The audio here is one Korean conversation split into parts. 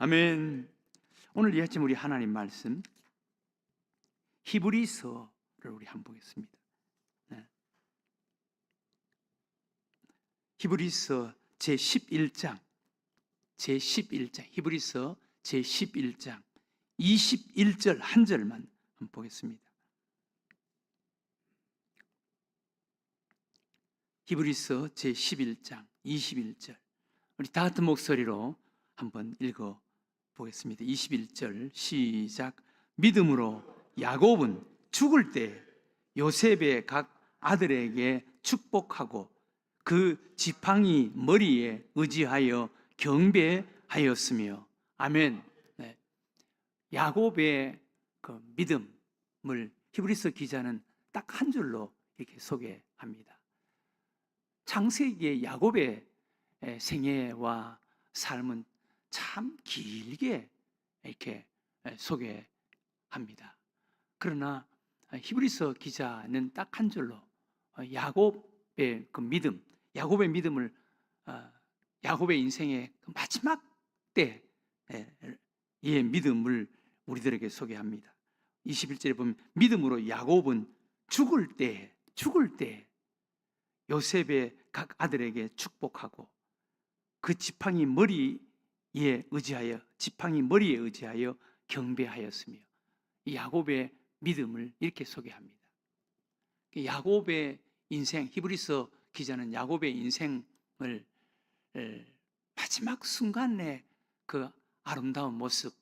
아멘. 오늘 이 아침 우리 하나님 말씀 히브리서를 우리 한번 보겠습니다. 네. 히브리서 제11장 히브리서 제11장 21절 한 절만 한번 보겠습니다. 히브리서 제11장 21절 우리 다 같은 목소리로 한번 읽어 보겠습니다. 21절 시작. 믿음으로 야곱은 죽을 때 요셉의 각 아들에게 축복하고 그 지팡이 머리에 의지하여 경배하였으며. 아멘. 네. 야곱의 그 믿음을 히브리서 기자는 딱 한 줄로 이렇게 소개합니다. 창세기의 야곱의 생애와 삶은 참 길게 이렇게 소개합니다. 그러나 히브리서 기자는 딱 한 줄로 야곱의 그 믿음, 야곱의 믿음을 야곱의 인생의 마지막 때의 믿음을 우리들에게 소개합니다. 21절에 보면 믿음으로 야곱은 죽을 때 요셉의 각 아들에게 축복하고 그 지팡이 머리에 의지하여 경배하였으며. 이 야곱의 믿음을 이렇게 소개합니다. 야곱의 인생, 히브리서 기자는 야곱의 인생을 마지막 순간의 그 아름다운 모습,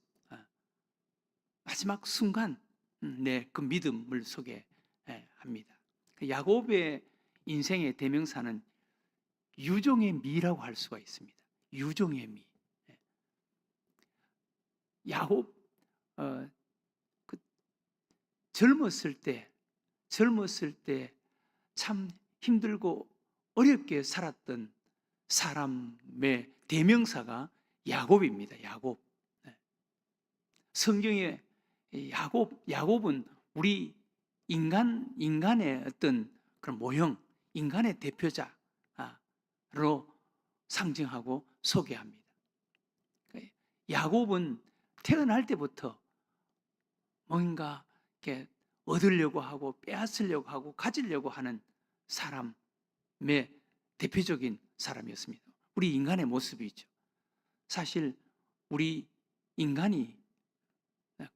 마지막 순간 그 믿음을 소개합니다. 야곱의 인생의 대명사는 유종의 미라고 할 수가 있습니다. 유종의 미. 야곱 젊었을 때 참 힘들고 어렵게 살았던 사람의 대명사가 야곱입니다. 야곱. 성경에 야곱은 우리 인간의 어떤 그런 모형, 인간의 대표자로 상징하고 소개합니다. 야곱은 태어날 때부터 뭔가 이렇게 얻으려고 하고 빼앗으려고 하고 가지려고 하는 사람의 대표적인 사람이었습니다. 우리 인간의 모습이죠. 사실 우리 인간이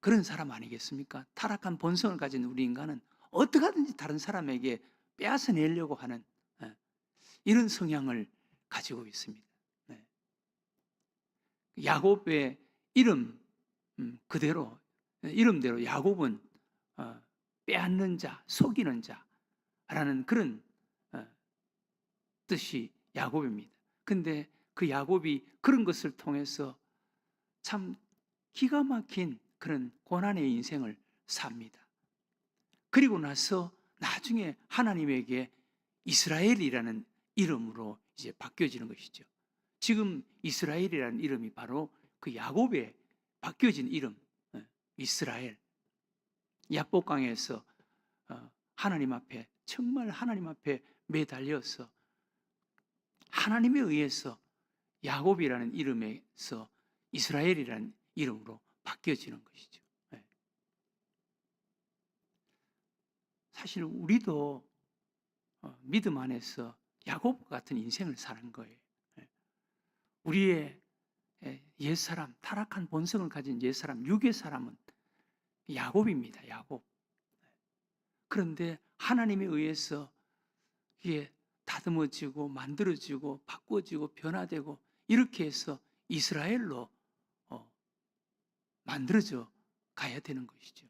그런 사람 아니겠습니까? 타락한 본성을 가진 우리 인간은 어떻게 하든지 다른 사람에게 빼앗아내려고 하는 이런 성향을 가지고 있습니다. 야곱의 이름대로 야곱은 빼앗는 자, 속이는 자라는 그런 뜻이 야곱입니다. 근데 그 야곱이 그런 것을 통해서 참 기가 막힌 그런 고난의 인생을 삽니다. 그리고 나서 나중에 하나님에게 이스라엘이라는 이름으로 이제 바뀌어지는 것이죠. 지금 이스라엘이라는 이름이 바로 그 야곱의 바뀌어진 이름, 이스라엘. 야복강에서 정말 하나님 앞에 매달려서 하나님에 의해서 야곱이라는 이름에서 이스라엘이라는 이름으로 바뀌어지는 것이죠. 사실 우리도 믿음 안에서 야곱 같은 인생을 사는 거예요. 우리의 옛사람, 타락한 본성을 가진 옛사람, 육의 사람은 야곱입니다. 야곱. 그런데 하나님에 의해서 이게 다듬어지고 만들어지고 바꿔지고 변화되고 이렇게 해서 이스라엘로 만들어져 가야 되는 것이죠.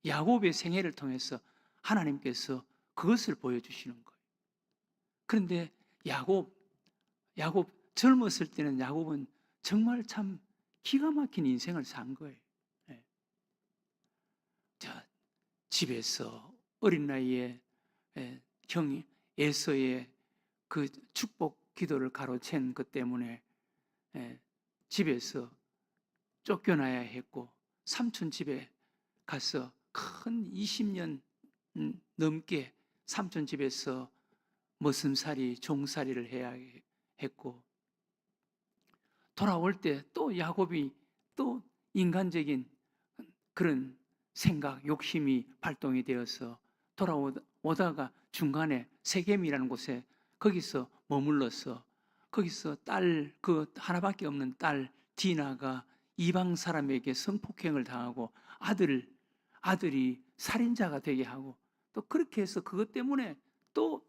야곱의 생애를 통해서 하나님께서 그것을 보여주시는 거예요. 그런데 야곱 젊었을 때는 야곱은 정말 참 기가 막힌 인생을 산 거예요. 집에서 어린 나이에 형 에서의 그 축복 기도를 가로챈 것 때문에 집에서 쫓겨나야 했고, 삼촌 집에 가서 큰 20년 넘게 삼촌 집에서 머슴살이, 종살이를 해야 했고, 돌아올 때 또 야곱이 또 인간적인 그런 생각, 욕심이 발동이 되어서 돌아오다가 중간에 세겜이라는 곳에 거기서 머물러서 거기서 딸, 그 하나밖에 없는 딸 디나가 이방 사람에게 성폭행을 당하고 아들이 살인자가 되게 하고 또 그렇게 해서 그것 때문에 또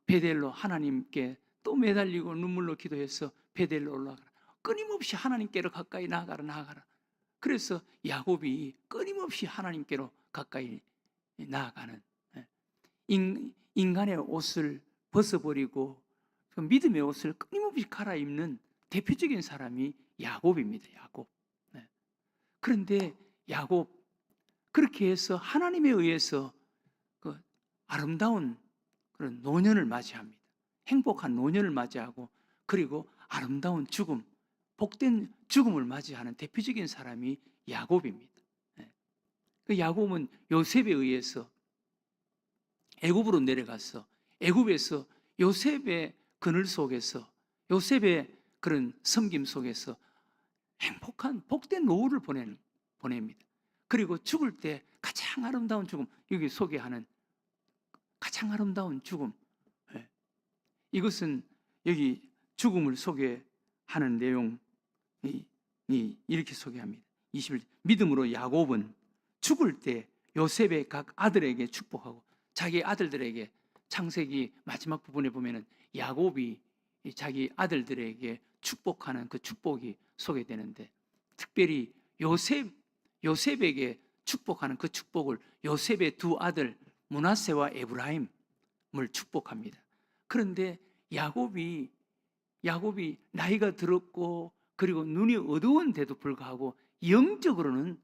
베델로 하나님께 또 매달리고 눈물로 기도해서 베델로 올라가라. 끊임없이 하나님께로 가까이 나아가라. 그래서 야곱이 끊임없이 하나님께로 가까이 나아가는 인간의 옷을 벗어버리고 그 믿음의 옷을 끊임없이 갈아입는 대표적인 사람이 야곱입니다. 야곱. 그런데 야곱 그렇게 해서 하나님에 의해서 그 아름다운 그런 노년을 맞이합니다. 행복한 노년을 맞이하고 그리고 아름다운 죽음, 복된 죽음을 맞이하는 대표적인 사람이 야곱입니다. 그 야곱은 요셉에 의해서 애굽으로 내려가서 애굽에서 요셉의 그늘 속에서 요셉의 그런 섬김 속에서 행복한 복된 노후를 보냅니다. 그리고 죽을 때 가장 아름다운 죽음, 여기 소개하는 가장 아름다운 죽음, 이것은 여기 죽음을 소개하는 내용이 이렇게 소개합니다. 21절 믿음으로 야곱은 죽을 때 요셉의 각 아들에게 축복하고 자기 아들들에게 창세기 마지막 부분에 보면은 야곱이 자기 아들들에게 축복하는 그 축복이 소개되는데 특별히 요셉에게 축복하는 그 축복을 요셉의 두 아들 므낫세와 에브라임을 축복합니다. 그런데 야곱이 나이가 들었고 그리고 눈이 어두운데도 불구하고 영적으로는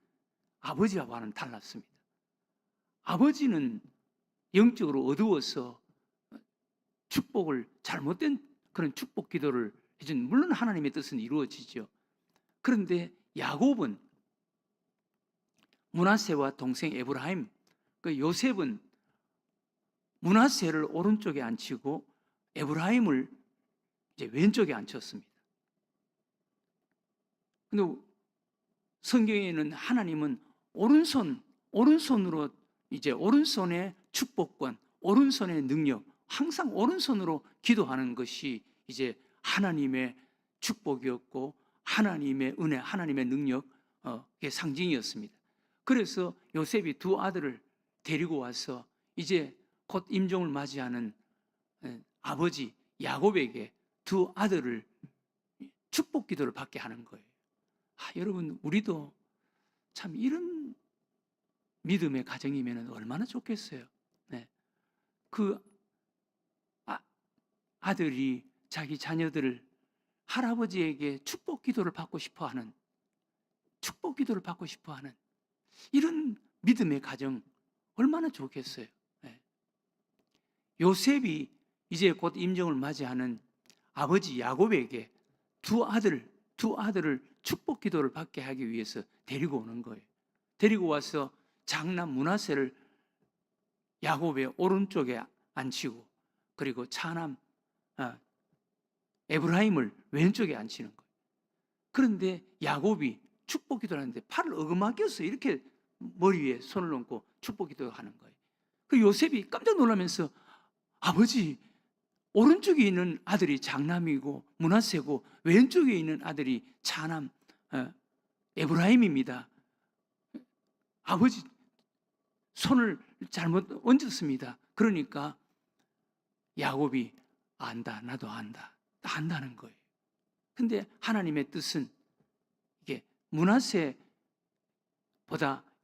아버지와는 달랐습니다. 아버지는 영적으로 어두워서 축복을 잘못된 그런 축복 기도를 해준 물론 하나님의 뜻은 이루어지죠. 그런데 야곱은 므낫세와 동생 에브라임, 그 요셉은 므낫세를 오른쪽에 앉히고 에브라임을 이제 왼쪽에 앉혔습니다. 근데 성경에는 하나님은 오른손으로 이제 오른손의 축복권, 오른손의 능력, 항상 오른손으로 기도하는 것이 이제 하나님의 축복이었고 하나님의 은혜, 하나님의 능력의 상징이었습니다. 그래서 요셉이 두 아들을 데리고 와서 이제 곧 임종을 맞이하는 아버지 야곱에게 두 아들을 축복 기도를 받게 하는 거예요. 여러분 우리도 참 이런 믿음의 가정이면 얼마나 좋겠어요. 그 아들이 자기 자녀들을 할아버지에게 축복 기도를 받고 싶어하는 이런 믿음의 가정 얼마나 좋겠어요. 요셉이 이제 곧 임종을 맞이하는 아버지 야곱에게 두 아들을 축복 기도를 받게 하기 위해서 데리고 오는 거예요. 데리고 와서 장남 므낫세를 야곱의 오른쪽에 앉히고 그리고 차남 에브라임을 왼쪽에 앉히는 거예요. 그런데 야곱이 축복 기도를 하는데 팔을 어금하껴서 이렇게 머리 위에 손을 얹고 축복 기도를 하는 거예요. 그 요셉이 깜짝 놀라면서 아버지 오른쪽에 있는 아들이 장남이고 므낫세고 왼쪽에 있는 아들이 차남 에브라임입니다. 아버지 손을 잘못 얹었습니다. 그러니까 야곱이 안다, 나도 안다는 거예요. 근데 하나님의 뜻은 이게 므낫세보다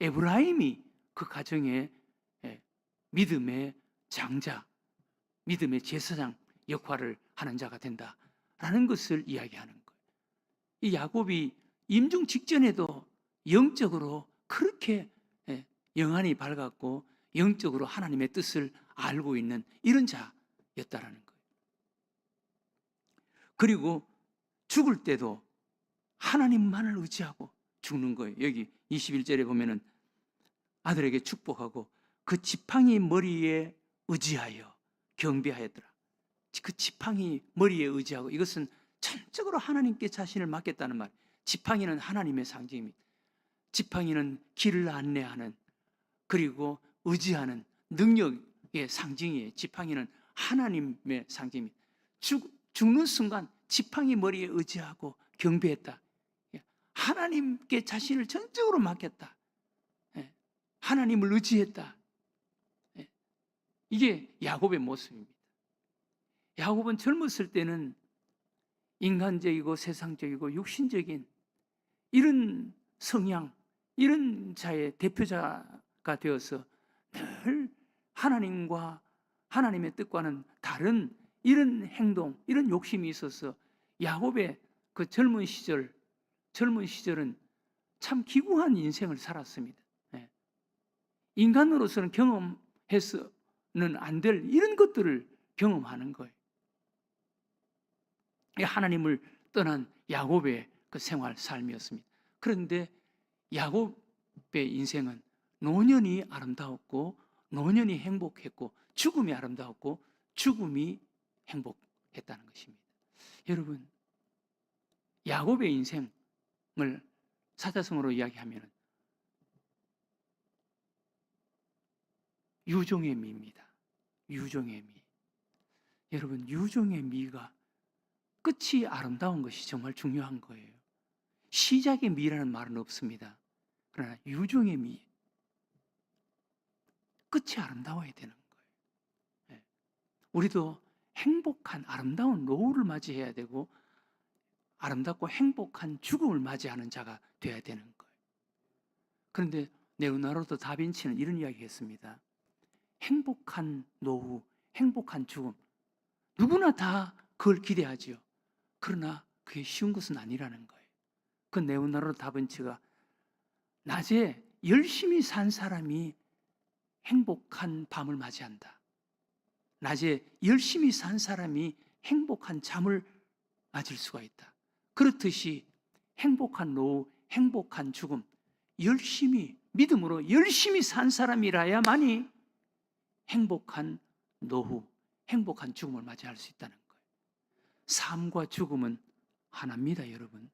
에브라임이 그 가정의 믿음의 장자, 믿음의 제사장 역할을 하는 자가 된다라는 것을 이야기하는 거예요. 이 야곱이 임종 직전에도 영적으로 그렇게 영안이 밝았고 영적으로 하나님의 뜻을 알고 있는 이런 자였다라는 거예요. 그리고 죽을 때도 하나님만을 의지하고 죽는 거예요. 여기 21절에 보면은 아들에게 축복하고 그 지팡이 머리에 의지하여 경배하였더라. 그 지팡이 머리에 의지하고 이것은 전적으로 하나님께 자신을 맡겼다는 말. 지팡이는 하나님의 상징입니다. 지팡이는 길을 안내하는, 그리고 의지하는 능력의 상징이에요. 지팡이는 하나님의 상징입니다. 죽는 순간 지팡이 머리에 의지하고 경배했다. 하나님께 자신을 전적으로 맡겼다. 하나님을 의지했다. 이게 야곱의 모습입니다. 야곱은 젊었을 때는 인간적이고 세상적이고 육신적인 이런 성향, 이런 자의 대표자가 되어서 늘 하나님과 하나님의 뜻과는 다른 이런 행동, 이런 욕심이 있어서 야곱의 그 젊은 시절은 참 기구한 인생을 살았습니다. 인간으로서는 경험해서는 안 될 이런 것들을 경험하는 거예요. 하나님을 떠난 야곱의 그 생활, 삶이었습니다. 그런데 야곱의 인생은 노년이 아름다웠고 노년이 행복했고 죽음이 아름다웠고 죽음이 행복했다는 것입니다. 여러분, 야곱의 인생을 사자성어로 이야기하면 유종의 미입니다. 유종의 미. 여러분, 유종의 미가 끝이 아름다운 것이 정말 중요한 거예요. 시작의 미라는 말은 없습니다. 그러나 유종의 미, 끝이 아름다워야 되는 거예요. 우리도 행복한 아름다운 노후를 맞이해야 되고 아름답고 행복한 죽음을 맞이하는 자가 되어야 되는 거예요. 그런데 레오나르도 다빈치는 이런 이야기했습니다. 행복한 노후, 행복한 죽음, 누구나 다 그걸 기대하지요. 그러나 그게 쉬운 것은 아니라는 거예요. 그 레오나르도 다빈치가 낮에 열심히 산 사람이 행복한 밤을 맞이한다. 낮에 열심히 산 사람이 행복한 잠을 맞을 수가 있다. 그렇듯이 행복한 노후, 행복한 죽음, 열심히 믿음으로 열심히 산 사람이라야만이 행복한 노후, 행복한 죽음을 맞이할 수 있다는 거예요. 삶과 죽음은 하나입니다, 여러분.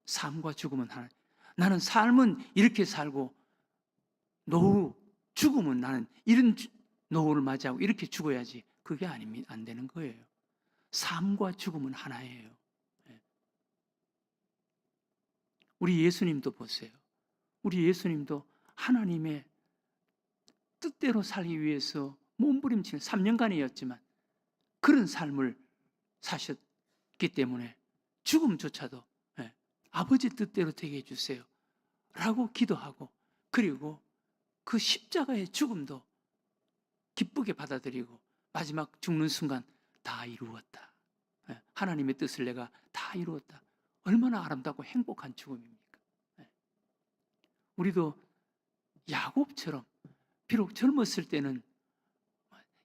삶과 죽음은 하나. 나는 삶은 이렇게 살고 노후, 죽음은 나는 이런 노후를 맞이하고 이렇게 죽어야지. 그게 아닙니다. 안 되는 거예요. 삶과 죽음은 하나예요. 우리 예수님도 보세요. 우리 예수님도 하나님의 뜻대로 살기 위해서 몸부림치는 3년간이었지만 그런 삶을 사셨기 때문에 죽음조차도 아버지 뜻대로 되게 해주세요 라고 기도하고, 그리고 그 십자가의 죽음도 기쁘게 받아들이고 마지막 죽는 순간 다 이루었다. 하나님의 뜻을 내가 다 이루었다. 얼마나 아름답고 행복한 죽음입니까? 우리도 야곱처럼 비록 젊었을 때는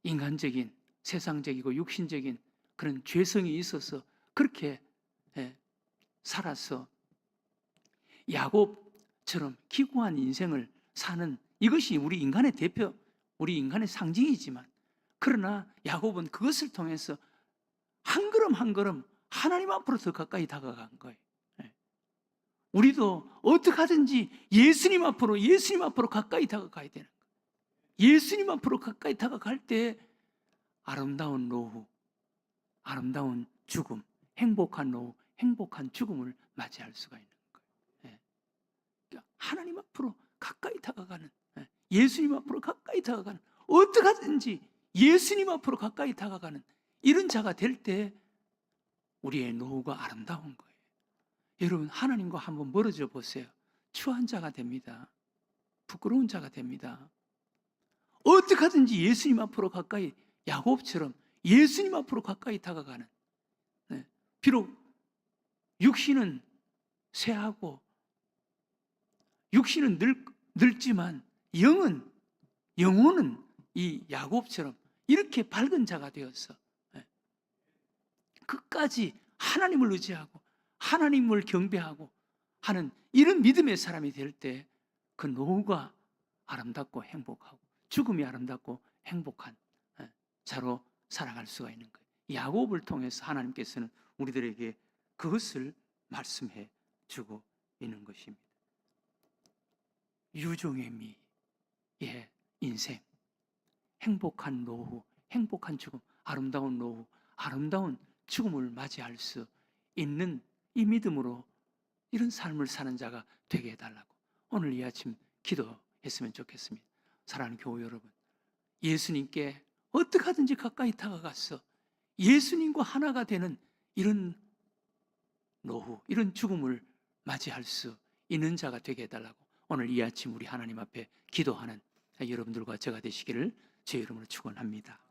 인간적인, 세상적이고 육신적인 그런 죄성이 있어서 그렇게 살아서 야곱처럼 기구한 인생을 사는, 이것이 우리 인간의 대표, 우리 인간의 상징이지만, 그러나 야곱은 그것을 통해서 한 걸음 한 걸음 하나님 앞으로 더 가까이 다가간 거예요. 우리도 어떻게 하든지 예수님 앞으로 가까이 다가가야 되는 거예요. 예수님 앞으로 가까이 다가갈 때 아름다운 노후, 아름다운 죽음, 행복한 노후, 행복한 죽음을 맞이할 수가 있는 거예요. 그러니까 하나님 앞으로 가까이 다가가는, 예수님 앞으로 가까이 다가가는, 어떻게 하든지 예수님 앞으로 가까이 다가가는 이런 자가 될 때 우리의 노후가 아름다운 거예요. 여러분, 하나님과 한번 멀어져 보세요. 추한 자가 됩니다. 부끄러운 자가 됩니다. 어떻게 하든지 예수님 앞으로 가까이, 야곱처럼 예수님 앞으로 가까이 다가가는, 비록 육신은 쇠하고 육신은 늙지만 영혼은 이 야곱처럼 이렇게 밝은 자가 되어서 끝까지 하나님을 의지하고 하나님을 경배하고 하는 이런 믿음의 사람이 될 때 그 노후가 아름답고 행복하고 죽음이 아름답고 행복한 자로 살아갈 수가 있는 거예요. 야곱을 통해서 하나님께서는 우리들에게 그것을 말씀해 주고 있는 것입니다. 유종의 미의 인생, 행복한 노후, 행복한 죽음, 아름다운 노후, 아름다운 죽음을 맞이할 수 있는 이 믿음으로 이런 삶을 사는 자가 되게 해달라고 오늘 이 아침 기도했으면 좋겠습니다. 사랑하는 교우 여러분, 예수님께 어떻게 하든지 가까이 다가가서 예수님과 하나가 되는 이런 노후, 이런 죽음을 맞이할 수 있는 자가 되게 해달라고 오늘 이 아침 우리 하나님 앞에 기도하는 여러분들과 제가 되시기를 주의 이름으로 축원합니다.